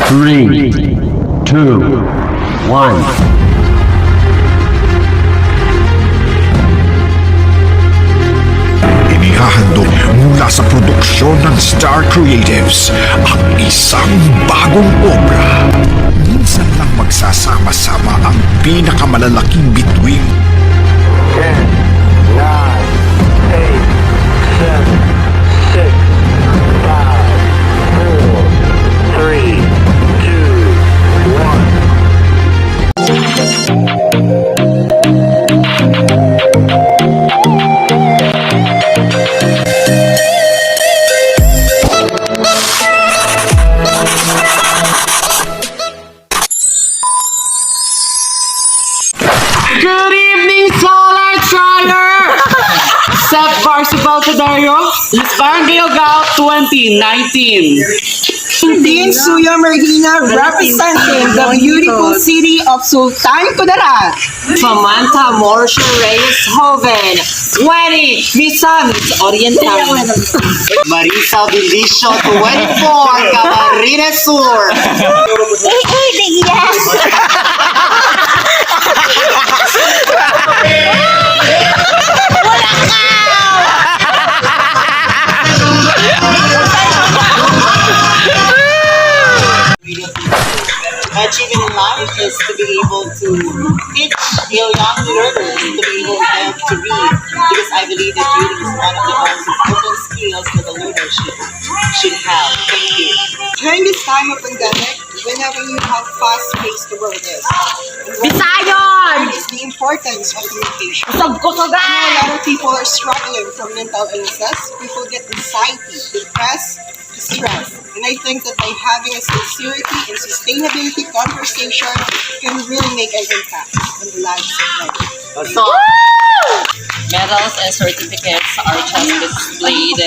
3, 2, 1. Inihahandog mula sa produksyon ng Star Creatives ang isang bagong obra. Minsan lang magsasama-sama ang pinakamalalaking bituin. 10, 9, 8, 7, 6, 5, 4, 3, 2, 1. Good evening, Solar Trier! Seth Barcibal Tadario, Barangay Ogao 2019. Dean Suya Marina representing the beautiful city of Sultan Kudarat. Samantha Morsha Reyes Hoven, 20, Misa Miss Oriental. Marisa Vilicio, 24, Camarines Sur. Achieving in life is to be able to teach young learners to be able to read, because I believe that reading is one of the most important skills that a learner should have. Thank you. During this time of pandemic, whenever you have fast-paced the world is, Bisayon! is the importance of communication. Usag ko sa I know a lot of people are struggling from mental illnesses. People get anxiety, depressed, stress. And I think that by having a sincerity and sustainability conversation can really make an impact on the lives of others. So, medals and certificates are just displayed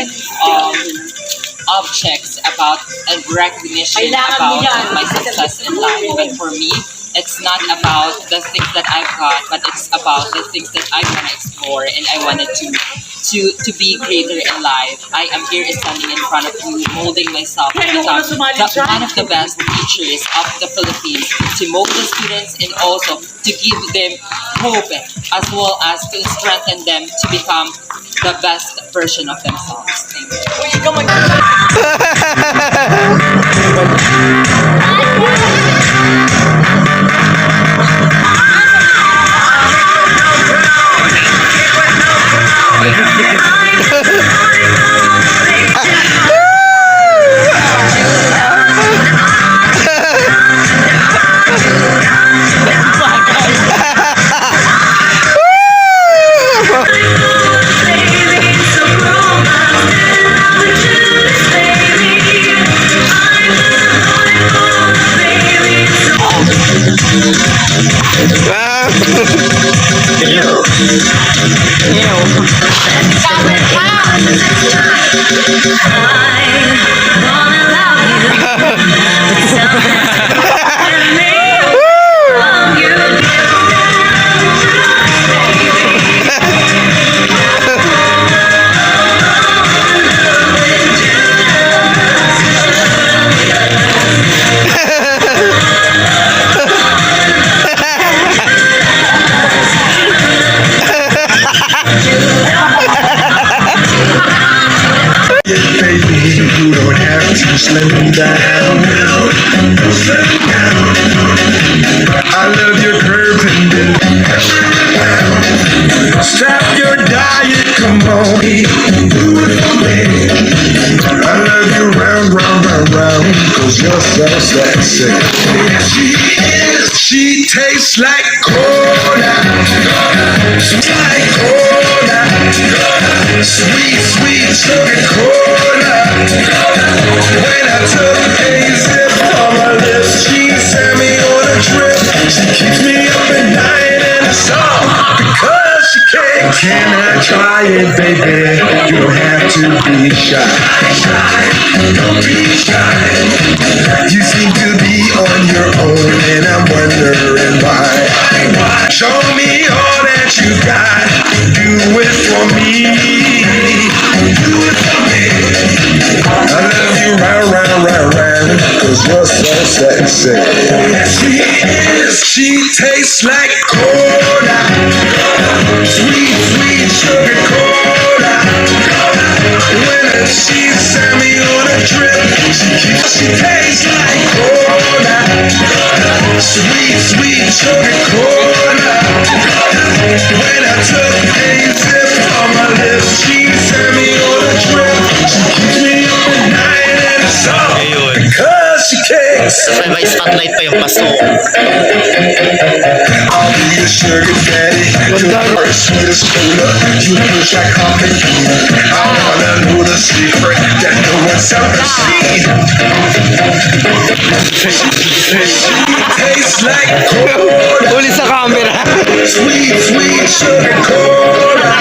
objects about and recognition about my success in life. But for me, it's not about the things that I've got, but it's about the things that I want to explore, and I wanted to be greater in life. I am here standing in front of you, molding myself to become one of the best teachers of the Philippines, to mold the students and also to give them hope, as well as to strengthen them to become the best version of themselves. Thank you. You don't have to slow down. I love your curves and strap your diet, come on. Do it for me. I love you round, round, round, round, cause you're so sexy. She is. She tastes like cola. Like cola. Sweet, sweet sugar cola. When I took a sip from her lips, she sent me on a trip. She keeps me up at night and it's all because she can. Can I try it, baby? You don't have to be shy. Don't be shy. You seem to be on your own and I'm wondering why. Show me all that you got. Do it for me. Do it for me. I love you round, round, round, round, cause you're so sexy. She tastes like cola, sweet, sweet sugar cola. When she sent me on a trip, she tastes like cola, sweet, sweet sugar cola. When I took a sip from her lips, she sent me on a trip. She keeps me up at night and it's all because she cares. May spotlight pa yung paso. I'll be your sugar daddy. You're the sweetest cola. You push like coffee. I wanna know the secret that no one's ever seen. She tastes like cola. Uli sa camera. Sweet, sweet sugar cola.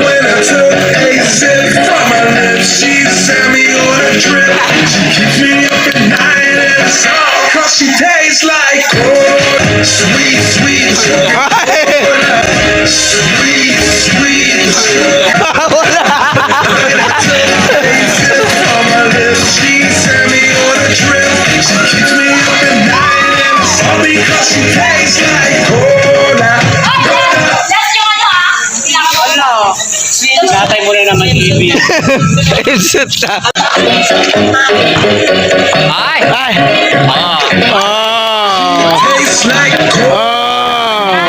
When I took a sip from her lips, she sent me on a trip. She keeps me up at night and it's all 'cause she tastes like cola. Sweet, sweet sugar cola. Sweet, sweet sugar cola. When I took a sip from her lips, she sent me on a trip. She keeps me up at night and it's all because she tastes like cola. Tatay mo na naman ibig. Headset ka. Ay! Ay! Tastes like cola.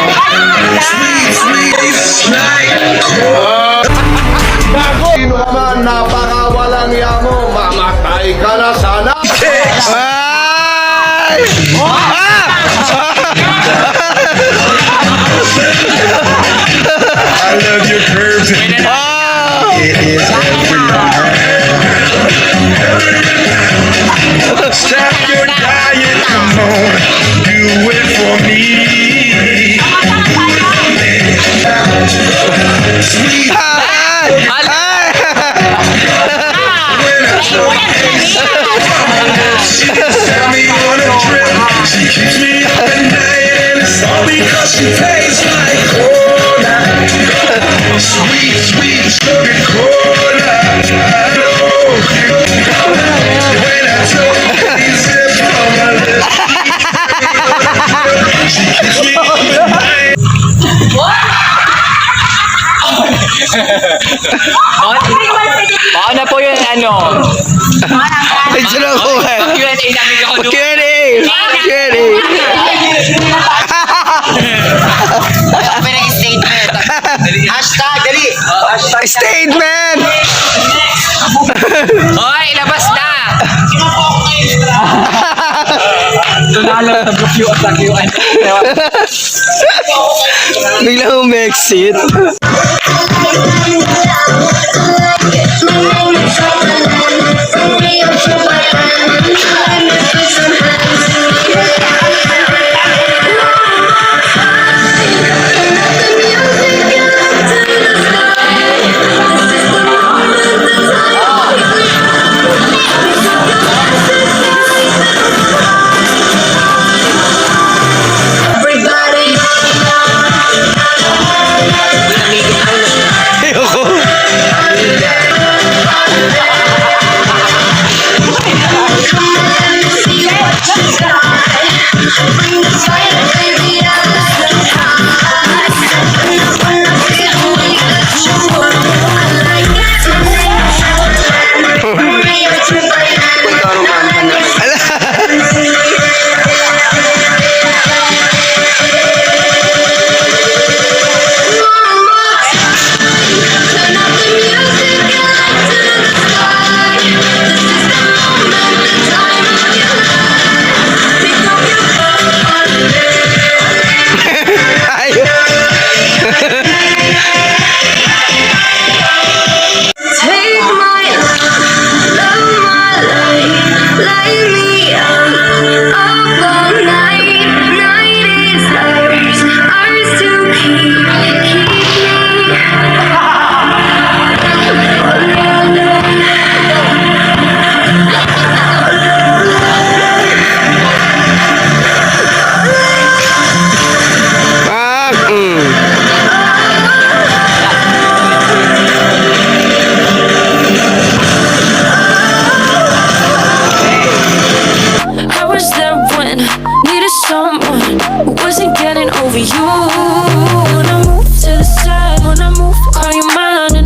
Sweet, sweet, tastes like cola. Sino ka man, napakawalang yamo, mamatay ka na sana. Ay! I love your curves. It is stop your diet, come on, do it for me. Sweet, when I she sent me on a trip. She keeps me up at night, and it's all because she tastes like cola. Sweet, sweet sugar cola. When I took a sip from her lips, she keeps me up at night. Baka na po yun, ano. Picture ako eh. Q&A namin ako. Q&A! Q&A! May nag-statement. Hashtag, dali. Statement! Hoy, ilabas na. Tunalo na Q at Q&A. Biglang umexit. someone who wasn't getting over you.